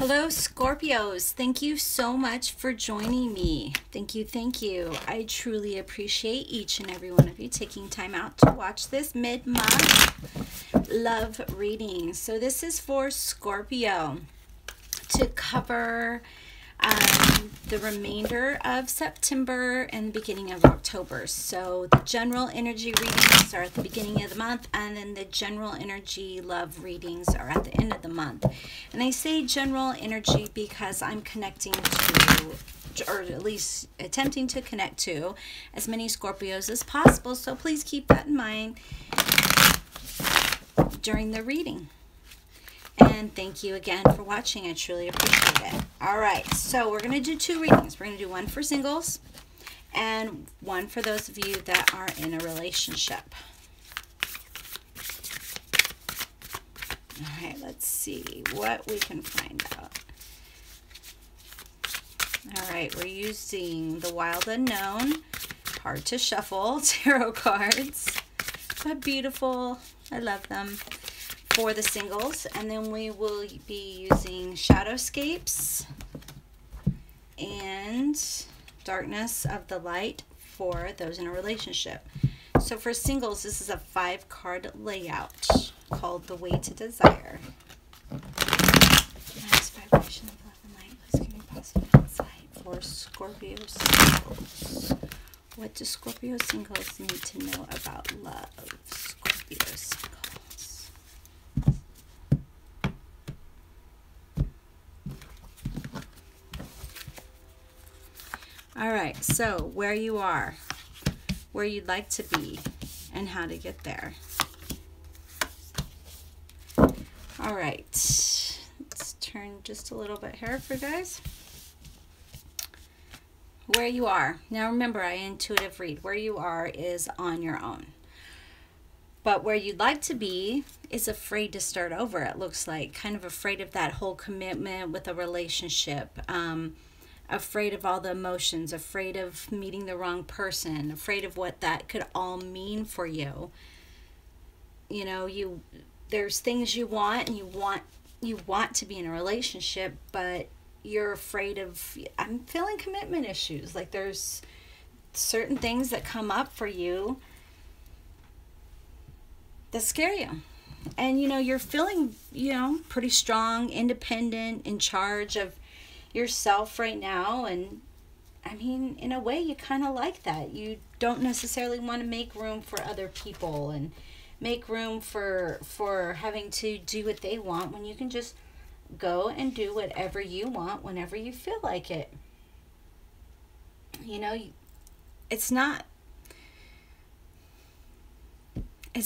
Hello, Scorpios. Thank you so much for joining me. Thank you, thank you. I truly appreciate each and every one of you taking time out to watch this mid-month love reading. So this is for Scorpio to cover the remainder of September and the beginning of October. So the general energy readings are at the beginning of the month, and then the general energy love readings are at the end of the month. And I say general energy because I'm connecting to, or at least attempting to connect to, as many Scorpios as possible. So please keep that in mind during the reading. And thank you again for watching. I truly appreciate it. All right, so we're going to do two readings. We're going to do one for singles and one for those of you that are in a relationship. All right, let's see what we can find out. All right, we're using the Wild Unknown, hard to shuffle tarot cards, but beautiful. I love them. For the singles, and then we will be using Shadowscapes and Darkness of the Light for those in a relationship. So for singles, this is a 5-card layout called The Way to Desire. Nice vibration of love and light. Please give me positive insight for Scorpio singles. What do Scorpio singles need to know about love? Scorpio singles. All right, so where you are, where you'd like to be, and how to get there. All right, let's turn just a little bit here for you guys. Where you are. Now remember, I intuitive read. Where you are is on your own. But where you'd like to be is afraid to start over, it looks like. Kind of afraid of that whole commitment with a relationship. Afraid of all the emotions, afraid of meeting the wrong person, afraid of what that could all mean for you. You know, there's things you want, and you want to be in a relationship, but you're afraid of, I'm feeling commitment issues. Like there's certain things that come up for you that scare you. And you know, you're feeling, you know, pretty strong, independent, in charge of yourself right now, and I mean, in a way you kind of like that. You don't necessarily want to make room for other people and make room for having to do what they want, when you can just go and do whatever you want whenever you feel like it. You know, it's not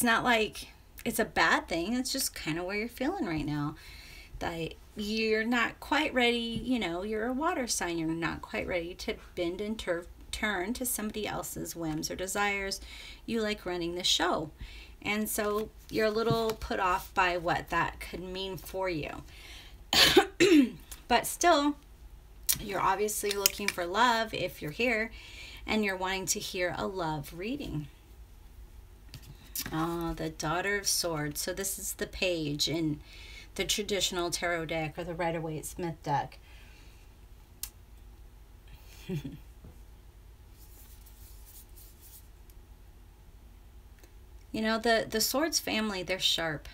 like it's a bad thing. It's just kind of where you're feeling right now. That you're not quite ready, you know, you're a water sign, you're not quite ready to bend and turn to somebody else's whims or desires. You like running the show. And so you're a little put off by what that could mean for you. But still, you're obviously looking for love if you're here, and you're wanting to hear a love reading. The Daughter of Swords. So this is the page in the traditional tarot deck, or the Rider-Waite-Smith deck. You know, the Swords family, they're sharp.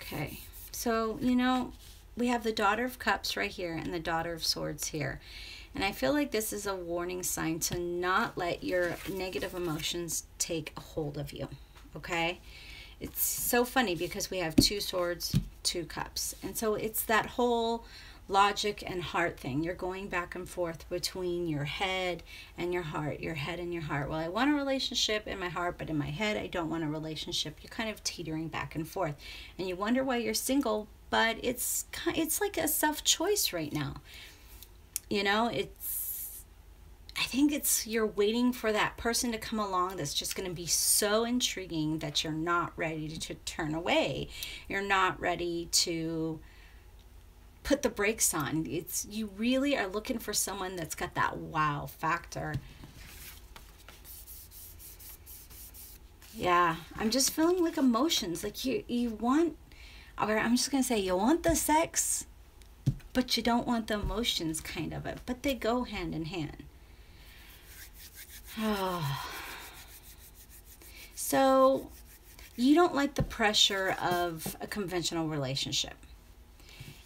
Okay, so, you know, we have the Daughter of Cups right here and the Daughter of Swords here. And I feel like this is a warning sign to not let your negative emotions take a hold of you, okay? It's so funny because we have 2 swords, 2 cups. And so it's that whole logic and heart thing. You're going back and forth between your head and your heart, your head and your heart. Well, I want a relationship in my heart, but in my head, I don't want a relationship. You're kind of teetering back and forth. And you wonder why you're single, but it's like a self-choice right now. You know, I think you're waiting for that person to come along that's just going to be so intriguing that you're not ready to turn away. You're not ready to put the brakes on. You really are looking for someone that's got that wow factor. Yeah, I'm just feeling like emotions. Like you want, or I'm just gonna say you want the sex, but you don't want the emotions kind of it. But they go hand in hand. Oh. So you don't like the pressure of a conventional relationship.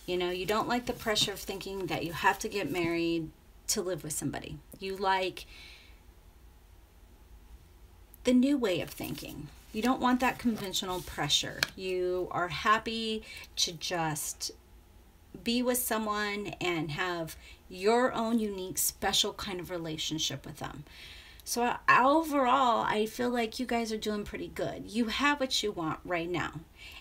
You know, you don't like the pressure of thinking that you have to get married to live with somebody. You like the new way of thinking. You don't want that conventional pressure. You are happy to just be with someone and have your own unique, special kind of relationship with them. So overall, I feel like you guys are doing pretty good. You have what you want right now.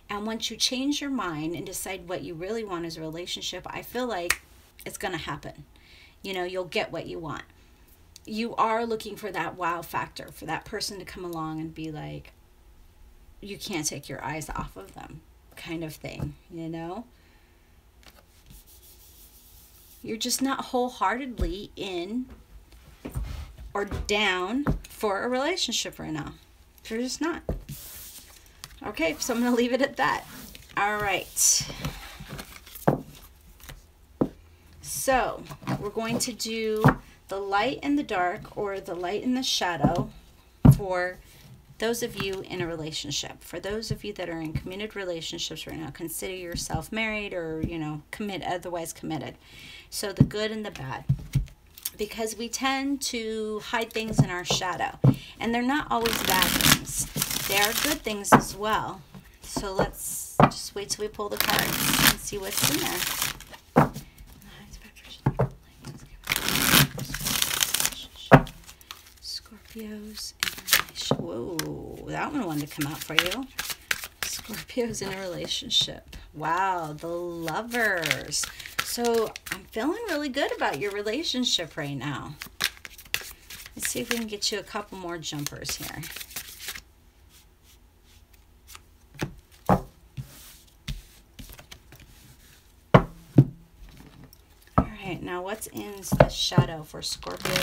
And once you change your mind and decide what you really want as a relationship, I feel like it's going to happen. You know, you'll get what you want. You are looking for that wow factor, for that person to come along and be like, you can't take your eyes off of them kind of thing, you know? You're just not wholeheartedly in or down for a relationship right now. You're just not. Okay, so I'm going to leave it at that. All right. So we're going to do the light and the dark, or the light and the shadow, for those of you in a relationship. For those of you that are in committed relationships right now, consider yourself married or, you know, otherwise committed. So the good and the bad. Because we tend to hide things in our shadow. And they're not always bad things. They are good things as well. So let's just wait till we pull the cards and see what's in there. Scorpios in a relationship. Whoa, that one wanted to come out for you. Scorpios in a relationship. Wow, the Lovers. So I'm feeling really good about your relationship right now. Let's see if we can get you a couple more jumpers here. All right, now what's in the shadow for Scorpio's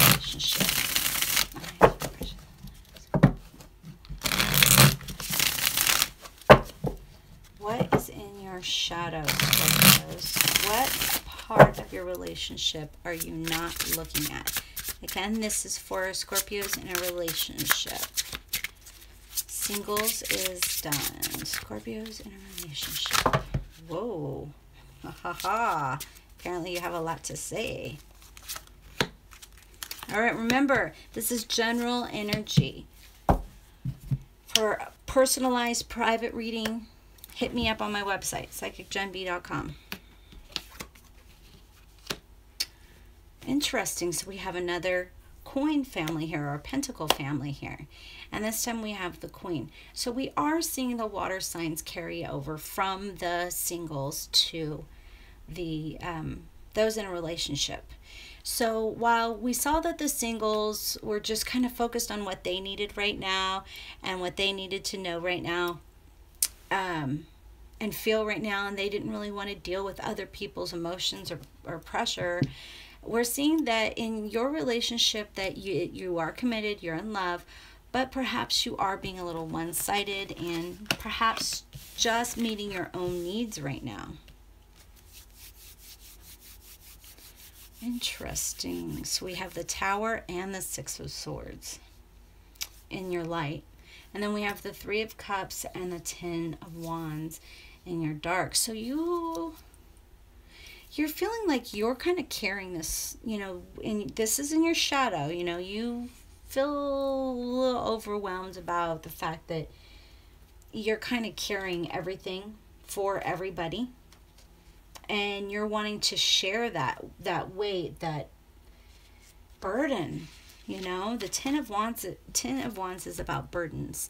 relationship? What is in your shadow, Scorpios? What part of your relationship are you not looking at? Again, this is for Scorpios in a relationship. Singles is done. Scorpios in a relationship. Whoa. Ha ha ha. Apparently you have a lot to say. All right, remember, this is general energy. For a personalized private reading, hit me up on my website, psychicgenb.com. Interesting. So we have another coin family here, or pentacle family here. And this time we have the queen. So we are seeing the water signs carry over from the singles to the those in a relationship. So while we saw that the singles were just kind of focused on what they needed right now and what they needed to know right now, and feel right now, and they didn't really want to deal with other people's emotions or pressure, we're seeing that in your relationship that you are committed, you're in love, but perhaps you are being a little one-sided and perhaps just meeting your own needs right now. Interesting. So we have the Tower and the Six of Swords in your light. And then we have the Three of Cups and the Ten of Wands in your dark. So you're feeling like you're kind of carrying this, you know, and this is in your shadow. You know, you feel a little overwhelmed about the fact that you're kind of carrying everything for everybody. And you're wanting to share that weight, that burden, you know. The Ten of Wands is about burdens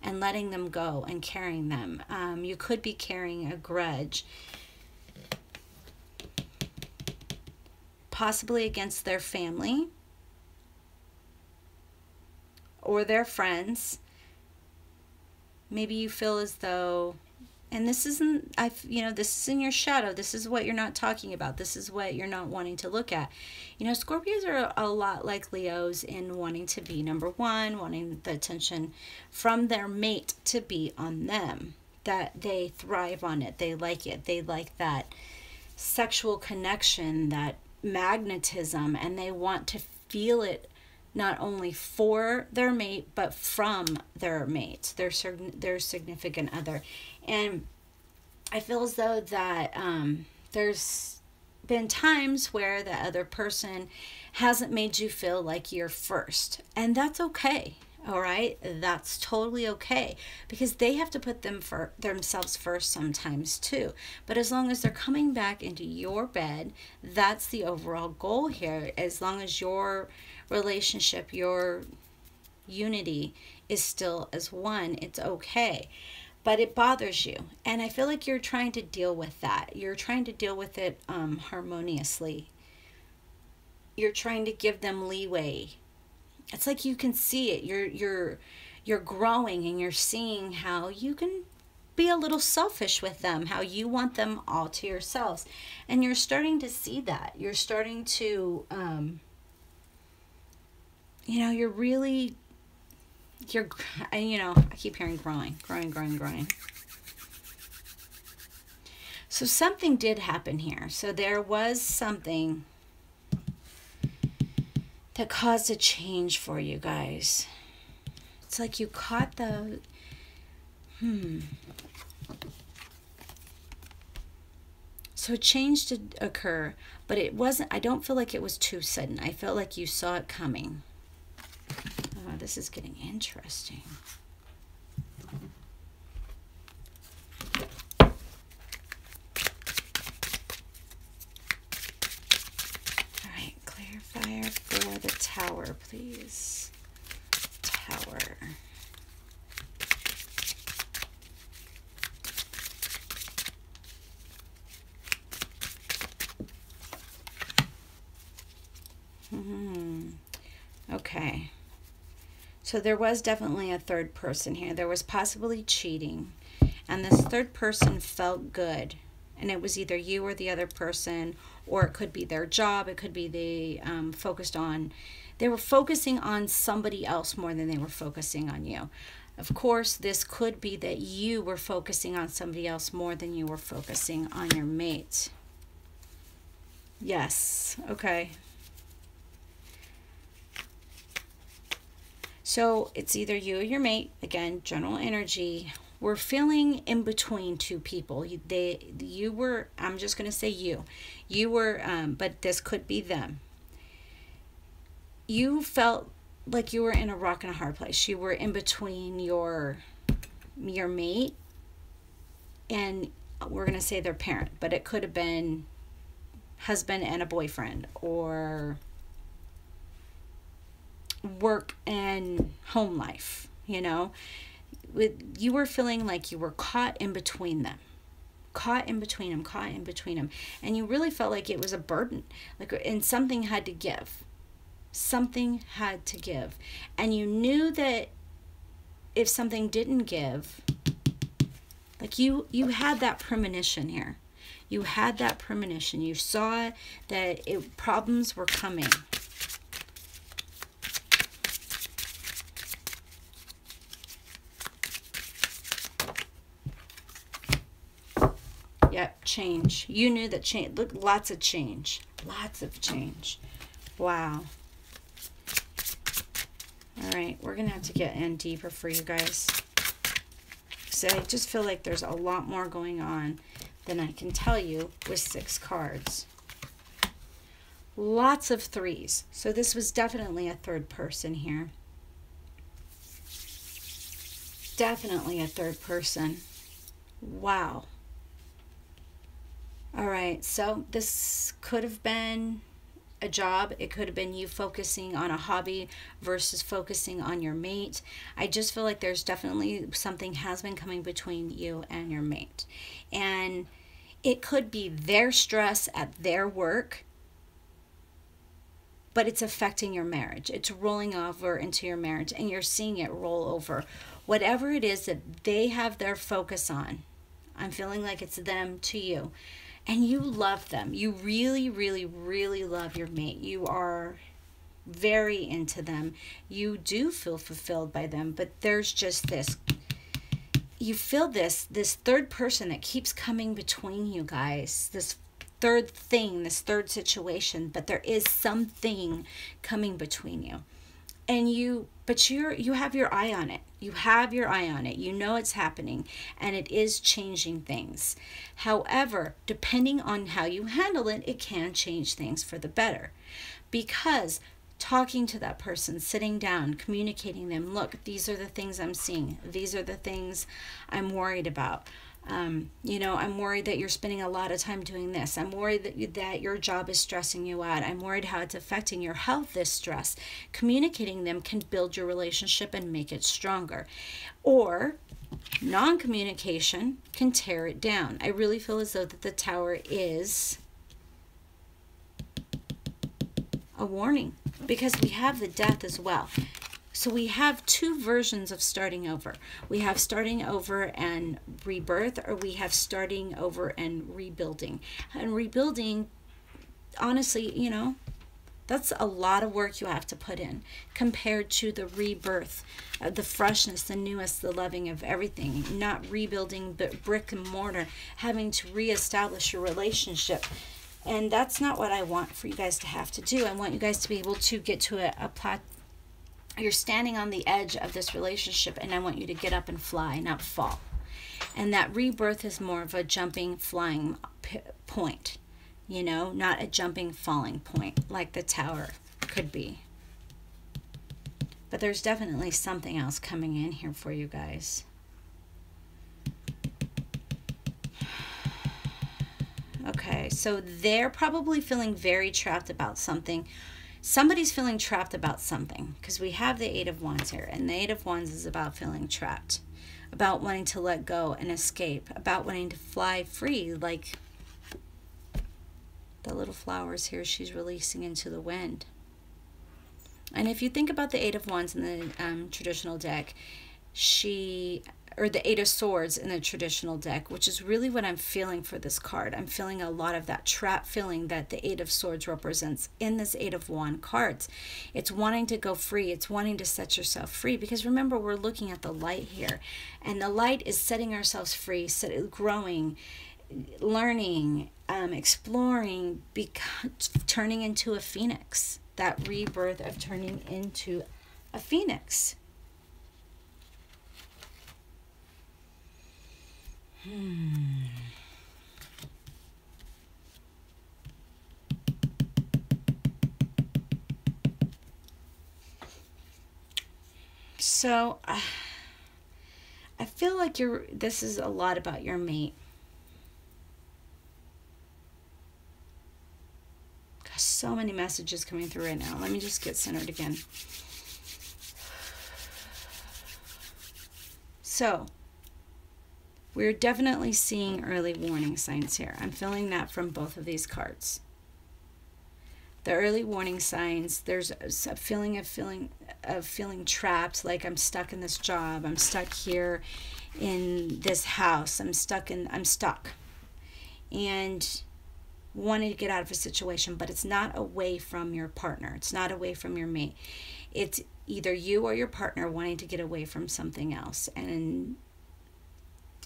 and letting them go and carrying them. You could be carrying a grudge, possibly against their family or their friends. Maybe you feel as though And this isn't, this is in your shadow. This is what you're not talking about. This is what you're not wanting to look at. Scorpios are a lot like Leos in wanting to be number one, wanting the attention from their mate to be on them. That they thrive on it. They like it. They like that sexual connection, that magnetism, and they want to feel it not only for their mate, but from their mate, their significant other. And I feel as though that there's been times where the other person hasn't made you feel like you're first. And that's okay. All right? That's totally okay. Because they have to put themselves first sometimes too. But as long as they're coming back into your bed, that's the overall goal here. As long as your relationship, your unity is still as one, it's okay. But it bothers you. And I feel like you're trying to deal with that. You're trying to deal with it harmoniously. You're trying to give them leeway. It's like you can see it. You're growing, and you're seeing how you can be a little selfish with them, how you want them all to yourselves. And you're starting to see that. You're starting to you're really, I keep hearing growing. So something did happen here. So there was something that caused a change for you guys. It's like you caught the, So a change did occur, but it wasn't, I don't feel like it was too sudden. I felt like you saw it coming. Oh, this is getting interesting. All right, clarifier for the Tower, please. Tower. Okay. So there was definitely a third person here. There was possibly cheating. And this third person felt good. And it was either you or the other person, or it could be their job. It could be they were focusing on somebody else more than they were focusing on you. Of course, this could be that you were focusing on somebody else more than you were focusing on your mate. Yes. Okay. So it's either you or your mate, again, general energy. We're feeling in between two people. You were, I'm just going to say you were, but this could be them. You felt like you were in a rock and a hard place. You were in between your mate and, we're going to say, their parent, but it could have been husband and a boyfriend, or work and home life. You were feeling like you were caught in between them, and you really felt like it was a burden, and something had to give, and you knew that if something didn't give, like you had that premonition here. You had that premonition. You saw that problems were coming. Yep, change. You knew that change. Look, lots of change. Wow. All right, we're going to have to get in deeper for you guys. So I just feel like there's a lot more going on than I can tell you with 6 cards. Lots of 3s. So this was definitely a third person here. Definitely a third person. Wow. All right, so this could have been a job. It could have been you focusing on a hobby versus focusing on your mate. I just feel like there's definitely something has been coming between you and your mate. And it could be their stress at their work, but it's affecting your marriage. It's rolling over into your marriage, and you're seeing it roll over. Whatever it is that they have their focus on, I'm feeling like it's them to you. And you love them. You really, really, really love your mate. You are very into them. You do feel fulfilled by them, but there's just this, you feel this third person that keeps coming between you guys, this third thing, this third situation, but there is something coming between you. And you have your eye on it. You have your eye on it. You know it's happening, and it is changing things. However, depending on how you handle it, it can change things for the better. Because talking to that person, sitting down, communicating them, look, these are the things I'm seeing. These are the things I'm worried about. I'm worried that you're spending a lot of time doing this. I'm worried that your job is stressing you out. I'm worried how it's affecting your health, this stress. Communicating them can build your relationship and make it stronger. Or non-communication can tear it down. I really feel as though that the Tower is a warning, because we have the Death as well. So we have two versions of starting over. We have starting over and rebirth, or we have starting over and rebuilding. And rebuilding, honestly, that's a lot of work you have to put in compared to the rebirth, the freshness, the newest, the loving of everything. Not rebuilding, but brick and mortar, having to reestablish your relationship. And that's not what I want for you guys to have to do. I want you guys to be able to get to a plateau. You're standing on the edge of this relationship, and I want you to get up and fly, not fall. And that rebirth is more of a jumping, flying point, not a jumping, falling point like the Tower could be. But there's definitely something else coming in here for you guys. Okay, so they're probably feeling very trapped about something. Somebody's feeling trapped about something, because we have the Eight of Wands here, and the Eight of Wands is about feeling trapped, about wanting to let go and escape, about wanting to fly free, like the little flowers here she's releasing into the wind. And if you think about the Eight of Wands in the traditional deck, or the Eight of Swords in the traditional deck, which is really what I'm feeling for this card. I'm feeling a lot of that trap feeling that the Eight of Swords represents in this Eight of Wands cards. It's wanting to go free. It's wanting to set yourself free, because remember, we're looking at the light here, and the light is setting ourselves free, growing, learning, exploring, turning into a phoenix. That rebirth of turning into a phoenix. So I feel like this is a lot about your mate. Gosh, so many messages coming through right now. Let me just get centered again. So we're definitely seeing early warning signs here. I'm feeling that from both of these cards. The early warning signs, there's a feeling of feeling trapped, like I'm stuck in this job, I'm stuck here in this house, I'm stuck. And wanting to get out of a situation, but it's not away from your partner. It's not away from your mate. It's either you or your partner wanting to get away from something else. And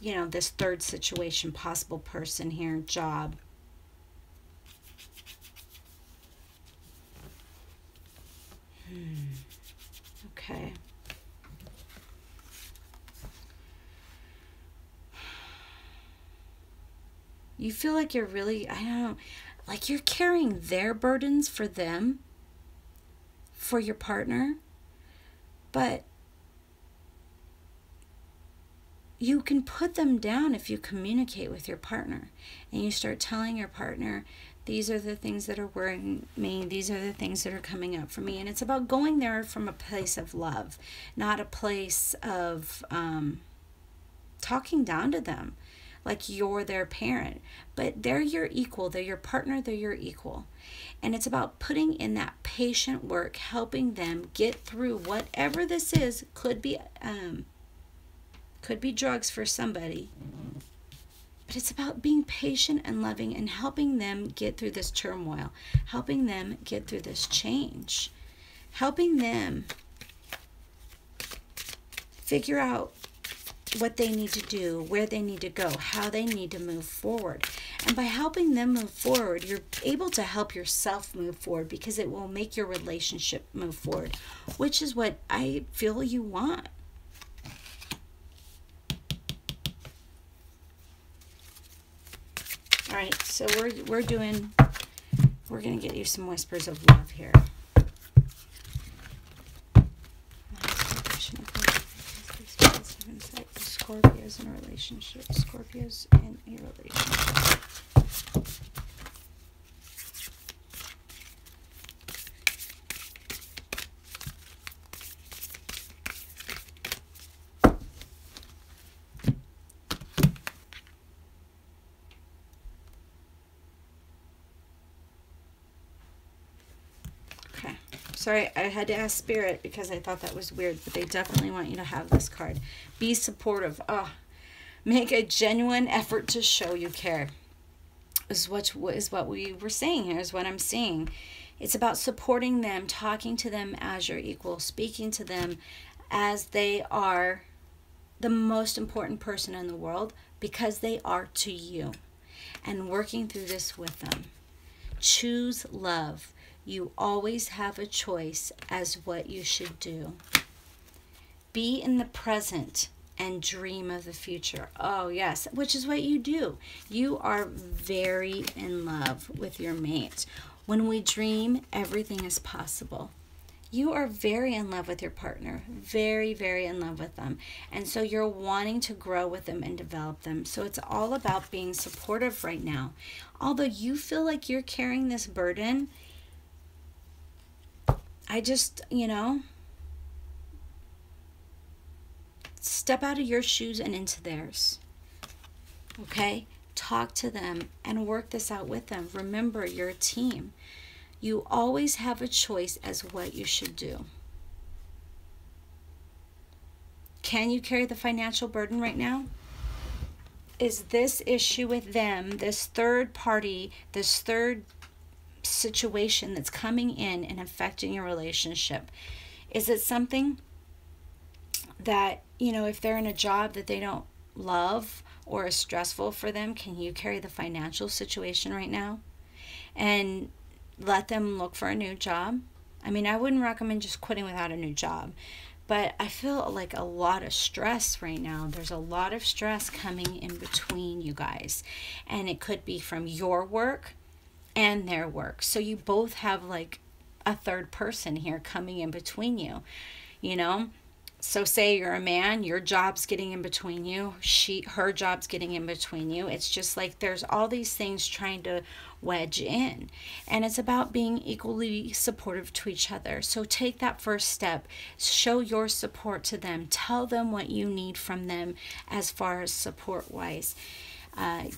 this third situation, possible person here, job. Okay. You feel like you're really, I don't know, like you're carrying their burdens for them, for your partner, but you can put them down if you communicate with your partner and you start telling your partner, these are the things that are worrying me, these are the things that are coming up for me. And it's about going there from a place of love, not a place of talking down to them like you're their parent. But they're your equal, they're your partner, they're your equal. And it's about putting in that patient work, helping them get through whatever this is. Could be drugs for somebody. But it's about being patient and loving and helping them get through this turmoil, helping them get through this change, helping them figure out what they need to do, where they need to go, how they need to move forward. And by helping them move forward, you're able to help yourself move forward, because it will make your relationship move forward, which is what I feel you want. All right, so we're going to get you some whispers of love here. Scorpios in a relationship. Scorpios in a relationship. Okay. Sorry, I had to ask Spirit because I thought that was weird, but they definitely want you to have this card. Be supportive. Oh, make a genuine effort to show you care. Is what we were saying here, is what I'm seeing. It's about supporting them, talking to them as your equal, speaking to them as they are the most important person in the world, because they are to you, and working through this with them. Choose love. You always have a choice as what you should do. Be in the present and dream of the future. Oh, yes, which is what you do. You are very in love with your mate. When we dream, everything is possible. You are very in love with your partner, very, very in love with them. And so you're wanting to grow with them and develop them. So it's all about being supportive right now. Although you feel like you're carrying this burden, I just, step out of your shoes and into theirs. Okay? Talk to them and work this out with them. Remember, you're a team. You always have a choice as what you should do. Can you carry the financial burden right now? Is this issue with them, this third party, this third situation that's coming in and affecting your relationship, is it something that, if they're in a job that they don't love or is stressful for them, can you carry the financial situation right now and let them look for a new job? I mean, I wouldn't recommend just quitting without a new job, but I feel like a lot of stress right now. There's a lot of stress coming in between you guys, and it could be from your work and their work. So you both have like a third person here coming in between you, So say you're a man, your job's getting in between you, her job's getting in between you. It's just like there's all these things trying to wedge in. And it's about being equally supportive to each other. So take that first step. Show your support to them. Tell them what you need from them as far as support-wise.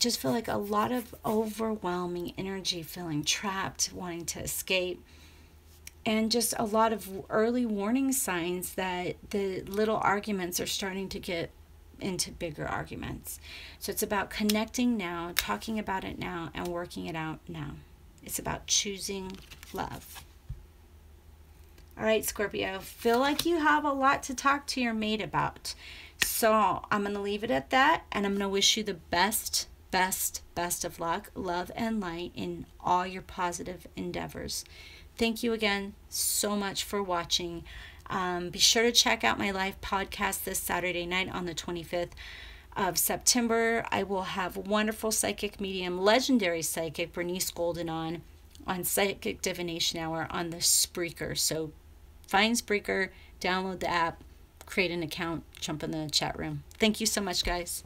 Just feel like a lot of overwhelming energy, feeling trapped, wanting to escape. And just a lot of early warning signs that the little arguments are starting to get into bigger arguments. So it's about connecting now, talking about it now, and working it out now. It's about choosing love. All right, Scorpio, feel like you have a lot to talk to your mate about. So I'm going to leave it at that, and I'm going to wish you the best of luck, love, and light in all your positive endeavors. Thank you again so much for watching. Be sure to check out my live podcast this Saturday night on the 25th of September. I will have wonderful psychic medium, legendary psychic Bernice Golden on Psychic Divination Hour on the Spreaker. So find Spreaker, download the app, create an account, jump in the chat room. Thank you so much, guys.